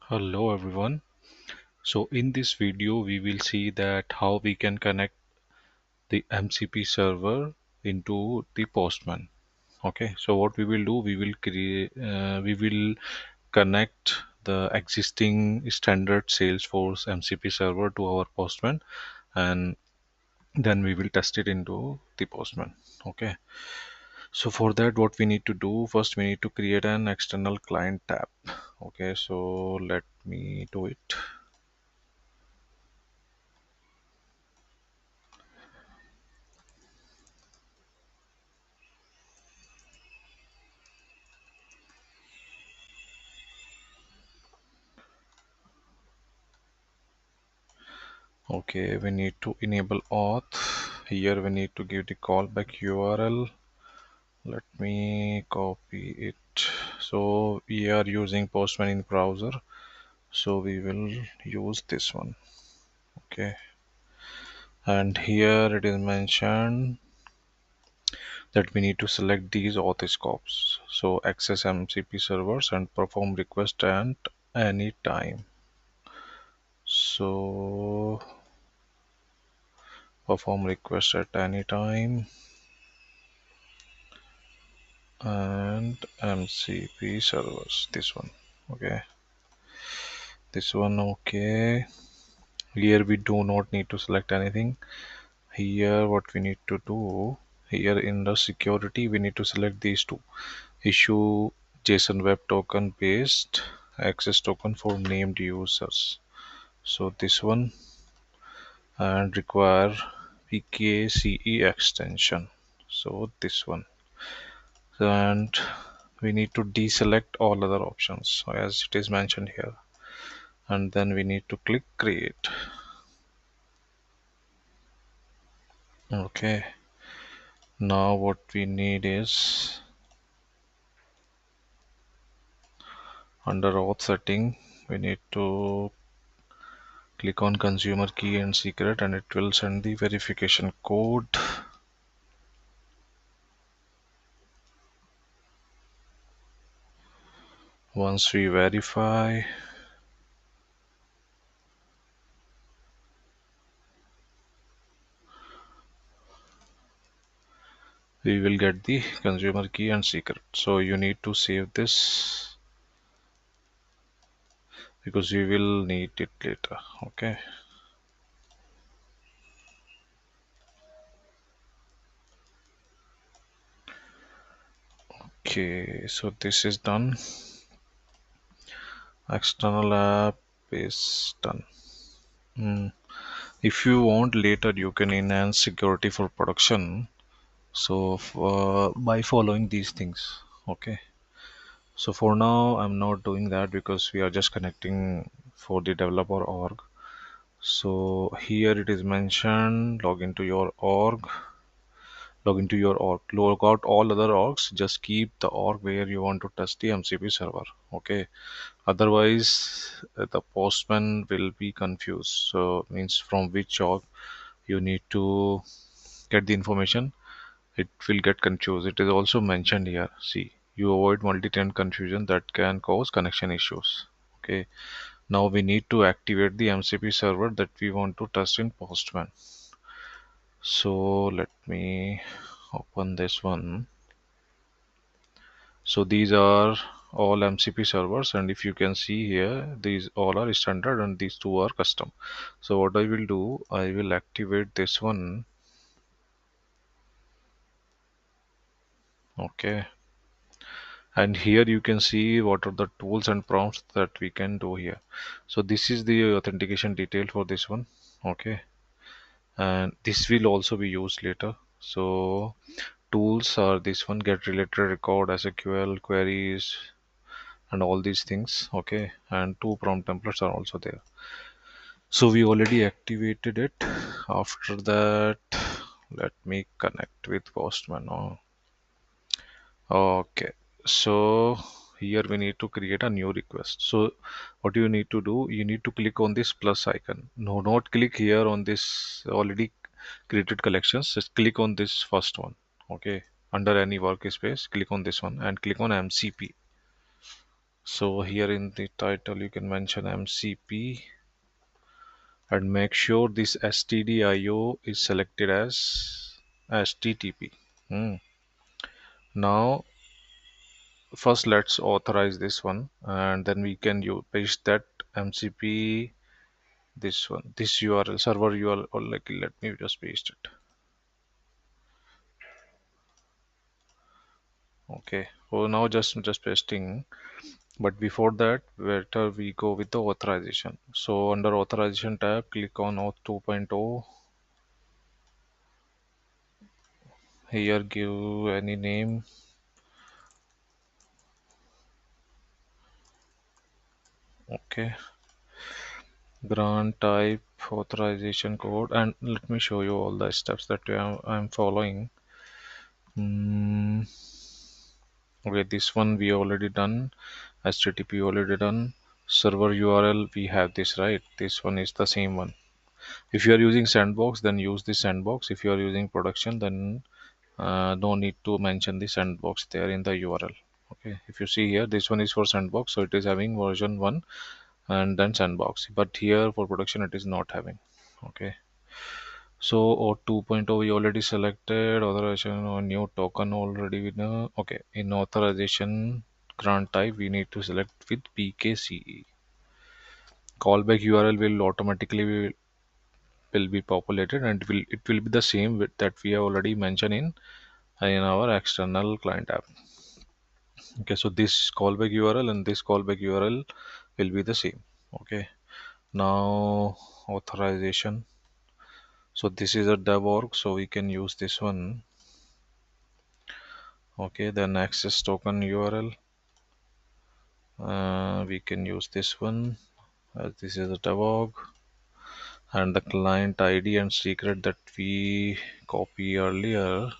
Hello everyone. So in this video we will see that how we can connect the MCP server into the Postman. Okay, so what we will do, we will connect the existing standard Salesforce MCP server to our Postman, and then we will test it into the Postman. Okay, so for that what we need to do, first we need to create an external client tab. Okay, so let me do it. Okay, we need to enable auth. Here we need to give the callback URL. Let me copy it. So we are using Postman in browser. So we will use this one. Okay. And here it is mentioned that we need to select these auth scopes. So access MCP servers and perform request at any time. So perform request at any time and MCP servers, this one. Okay, this one. Okay, here we do not need to select anything. Here what we need to do, here in the security we need to select these two: issue JSON web token based access token for named users. So this one, and require PKCE extension. So this one, and we need to deselect all other options as it is mentioned here, and then we need to click create. Okay, now what we need is, under auth setting we need to click on consumer key and secret, and it will send the verification code. Once we verify, we will get the consumer key and secret. So you need to save this because we will need it later. Okay, okay, so this is done. External app is done. If you want later, you can enhance security for production. So by following these things. Okay. So for now, I'm not doing that because we are just connecting for the developer org. So here it is mentioned, log into your org, log out all other orgs, just keep the org where you want to test the MCP server. Okay. Otherwise, the postman will be confused. So means from which org you need to get the information, it will get confused. It is also mentioned here. See, you avoid multi-tenant confusion that can cause connection issues. Okay, now we need to activate the MCP server that we want to test in Postman. So let me open this one. So these are all MCP servers, and if you can see here, these all are standard and these two are custom. So what I will do, I will activate this one. Okay, and here you can see what are the tools and prompts that we can do here. So this is the authentication detail for this one. Okay, and this will also be used later. So tools are this one: get related record, SQL queries, and all these things. Okay, and two prompt templates are also there. So we already activated it. After that, let me connect with Postman. Oh, okay, so here we need to create a new request. So what you need to do, you need to click on this plus icon. No, not click here on this already created collections. Just click on this first one. Okay, under any workspace, click on this one and click on MCP. So here in the title you can mention MCP and make sure this stdio is selected as HTTP. Hmm. Now first let's authorize this one, and then we can paste that MCP, this one, this URL, server URL, or like, let me just paste it. Okay, so now just pasting, but before that better we go with the authorization. So under authorization tab, click on auth 2.0. Here give any name. Okay, grant type, authorization code, and let me show you all the steps that I'm following. Hmm. Okay, this one we already done. HTTP already done. Server URL, we have this, right? This one is the same one. If you are using sandbox, then use the sandbox. If you are using production, then no need to mention the sandbox there in the URL. Okay, if you see here, this one is for sandbox, so it is having version 1 and then sandbox, but here for production it is not having. Okay, so or 2.0 we already selected, authorization or new token already we know. Okay, in authorization grant type we need to select with PKCE. Callback URL will automatically will be populated, and it will be the same with that we have already mentioned in our external client app. Okay, so this callback URL and this callback URL will be the same. Okay, now authorization. So this is a dev so we can use this one. Okay, then access token URL. We can use this one as this is a debug, and the client ID and secret that we copy earlier,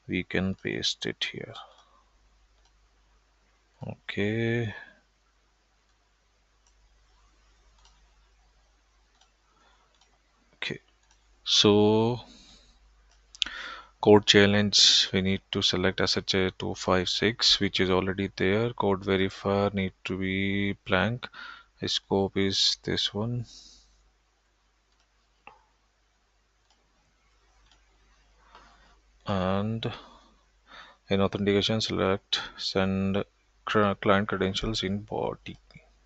we can paste it here. Okay. Okay. So code challenge, we need to select SHA 256, which is already there. Code verifier need to be blank. Scope is this one. And in authentication, select send client credentials in body.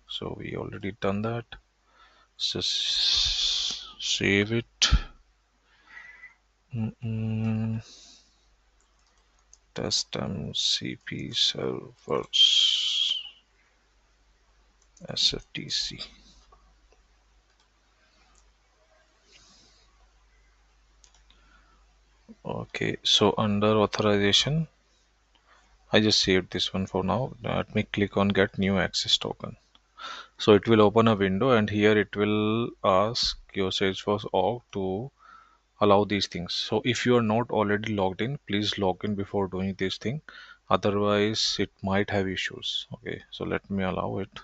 So we already done that. So save it. Test MCP servers SFTC. Okay, so under authorization, I just saved this one for now. Let me click on get new access token. So it will open a window, and here it will ask your Salesforce org to allow these things. So if you are not already logged in, please log in before doing this thing. Otherwise, it might have issues. Okay, so let me allow it.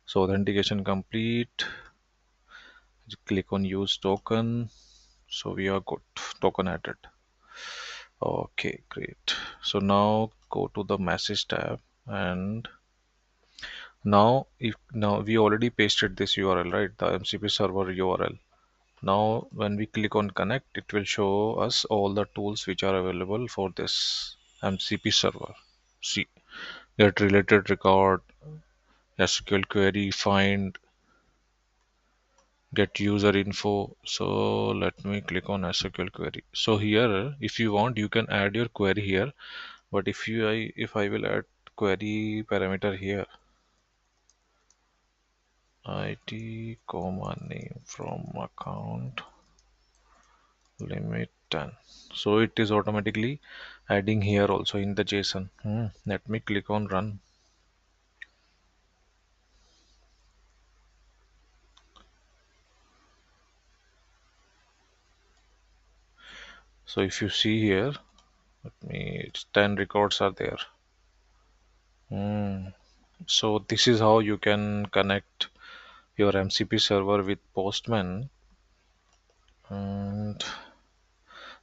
So authentication complete. Click on use token. So we are good. Token added. Okay, great. So now go to the message tab, and now we already pasted this URL, right? The MCP server URL. Now when we click on connect, it will show us all the tools which are available for this MCP server. See, get related record, SQL query, find, get user info. So let me click on SQL query. So here, if you want, you can add your query here. But if I will add query parameter here, ID comma name from account limit 10. So it is automatically adding here also in the JSON. Let me click on run. So if you see here, it's 10 records are there. So this is how you can connect your MCP server with Postman. And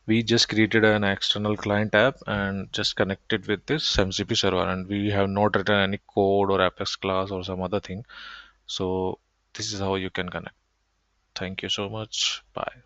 We just created an external client app and just connected with this MCP server, and we have not written any code or Apex class or some other thing. So this is how you can connect. Thank you so much. Bye.